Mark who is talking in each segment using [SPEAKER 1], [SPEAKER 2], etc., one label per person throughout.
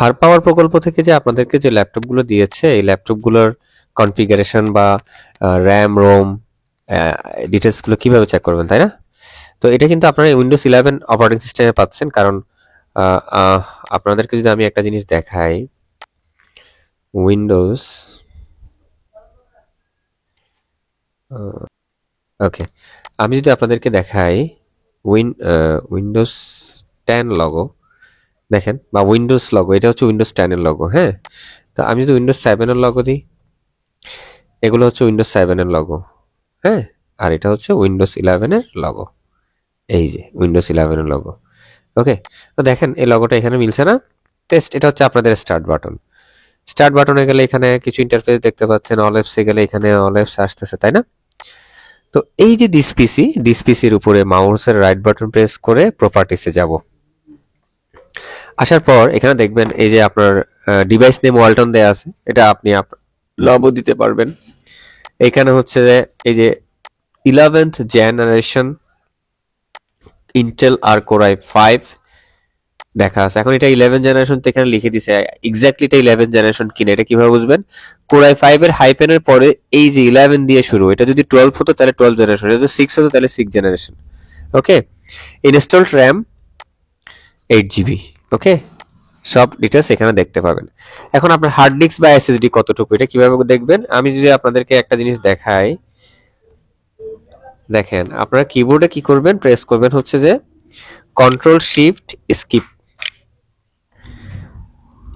[SPEAKER 1] হার পাওয়ার প্রকল্প থেকে যে আপনাদেরকে যে ল্যাপটপগুলো দিয়েছে এই ল্যাপটপগুলোর কনফিগারেশন বা র্যাম রোম ডিটেলসগুলো কিভাবে চেক করবেন, তাই না? তো এটা কিন্তু আপনারা উইন্ডোজ 11 অপারেটিং সিস্টেমে পাচ্ছেন। কারণ আপনাদেরকে যদি আমি একটা জিনিস দেখাই, উইন্ডোজ ওকে, আমি যদি আপনাদেরকে দেখাই উইন্ডোজ 10 লগো দেখেন, বা উইন্ডোজ লগো, এটা হচ্ছে উইন্ডোজ 10 এর লগো। হ্যাঁ, তো আমি যদি উইন্ডোজ 7 এর লগো দিই, এগুলো হচ্ছে উইন্ডোজ 7 এর লগো। হ্যাঁ, আর এটা হচ্ছে উইন্ডোজ 11 এর লগো। এই যে উইন্ডোজ 11 এর লগো। ওকে, তো দেখেন এই লগোটা এখানে মিলছে না? টেস্ট, এটা হচ্ছে আপনাদের স্টার্ট বাটন। স্টার্ট বাটনে গেলে এখানে কিছু ইন্টারফেস দেখতে পাচ্ছেন, অল অ্যাপসে গেলে এখানে অল অ্যাপস আসতেছে, তাই না? তো এই যে দিস পিসির উপরে মাউসের রাইট বাটন প্রেস করে প্রপার্টিসে যাব। আসার পর এখানে দেখবেন এই যে আপনার ডিভাইস নেম ওয়ালটন দেয়া আছে, এটা আপনি নামও দিতে পারবেন। এখানে হচ্ছে যে এই যে 11th জেনারেশন ইন্টেল আর কোর i5 দেখা আছে। এখন এটা 11 জেনারেশন তো এখানে লিখে দিছে, এক্স্যাক্টলি এটা 11 জেনারেশন কিনা এটা কিভাবে বুঝবেন? কোর i5 এর হাইপেনের পরে এই যে 11 দিয়ে শুরু, এটা যদি 12 হতো তাহলে 12 জেনারেশন, এটা যদি 6 হতো তাহলে 6 জেনারেশন। ওকে, ইনস্টলড র্যাম 8 GB। ওকে, সব ডিটেলস এখানে দেখতে পাবেন। এখন আপনার হার্ড ডিস্ক বা এসএসডি কতটুকু, এটা কিভাবে দেখবেন? আমি যদি আপনাদেরকে একটা জিনিস দেখাই, দেখেন আপনারা কিবোর্ডে কি করবেন, প্রেস করবেন হচ্ছে যে কন্ট্রোল শিফট স্কিপ।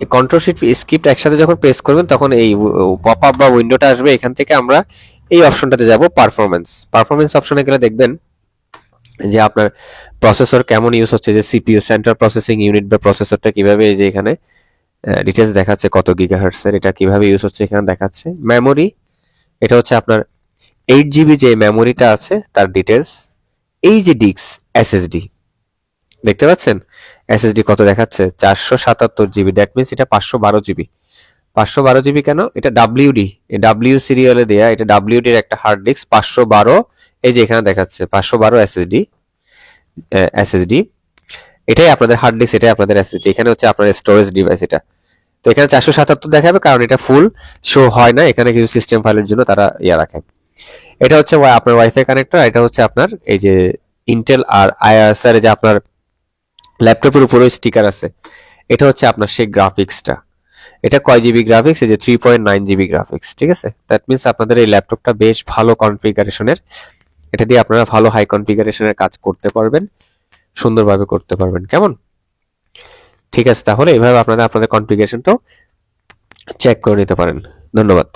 [SPEAKER 1] এই কন্ট্রোল শিফট স্কিপ একসাথে যখন প্রেস করবেন তখন এই পপ আপ বা উইন্ডোটা আসবে। এখান থেকে আমরা এই অপশনটাতে যাব, পারফরমেন্স অপশনে গেলে দেখবেন যে আপনার প্রসেসর কেমন ইউজ হচ্ছে, যে সিপিইউ সেন্ট্রাল প্রসেসিং ইউনিট বা প্রসেসরটা কিভাবে, এই যে এখানে ডিটেলস দেখাচ্ছে কত গিগাহার্টজের, এটা কিভাবে ইউজ হচ্ছে এখানে দেখাচ্ছে। মেমোরি, এটা হচ্ছে আপনার 8 GB যে মেমোরিটা আছে তার ডিটেলস। এই যে ডিস্ক এসএসডি দেখতে পাচ্ছেন, এসএসডি কত দেখাচ্ছে, 477 GB। দ্যাট মিনস এটা 512 GB। 512 GB কেন? এটা ডাব্লিউডি, এই ডাব্লিউ সিরিয়ালে দেয়া, এটা ডাব্লিউডি এর একটা হার্ড ডিস্ক 512। এই যে এখানে দেখাচ্ছে 512 এসএসডি। এটাই আপনাদের হার্ড ডিস্ক, এটাই আপনাদের এসএসডি। এখানে হচ্ছে আপনার স্টোরেজ ডিভাইস এটা। তো এখানে 477 দেখাবে কারণ এটা ফুল শো হয় না, এখানে কিছু সিস্টেম ফাইলের জন্য তারা রাখে। এটা হচ্ছে আপনার ওয়াইফাই কানেক্টর, এটা হচ্ছে আপনার এই যে ইন্টেল আর আইআরএসআর যে আপনার ল্যাপটপের উপরে স্টিকার আছে, এটা হচ্ছে আপনার সেই গ্রাফিক্সটা। এটা কয় জিবি গ্রাফিক্স? এই যে 3.9 GB গ্রাফিক্স। ঠিক আছে, দ্যাট মিনস আপনাদের এই ল্যাপটপটা বেশ ভালো কনফিগারেশনের, এটা দিয়ে আপনারা ভালো হাই কনফিগারেশনের কাজ করতে পারবেন, সুন্দরভাবে করতে পারবেন। কেমন? ঠিক আছে, তাহলে এইভাবে আপনারা আপনাদের কনফিগারেশনটাও চেক করে নিতে পারেন। ধন্যবাদ।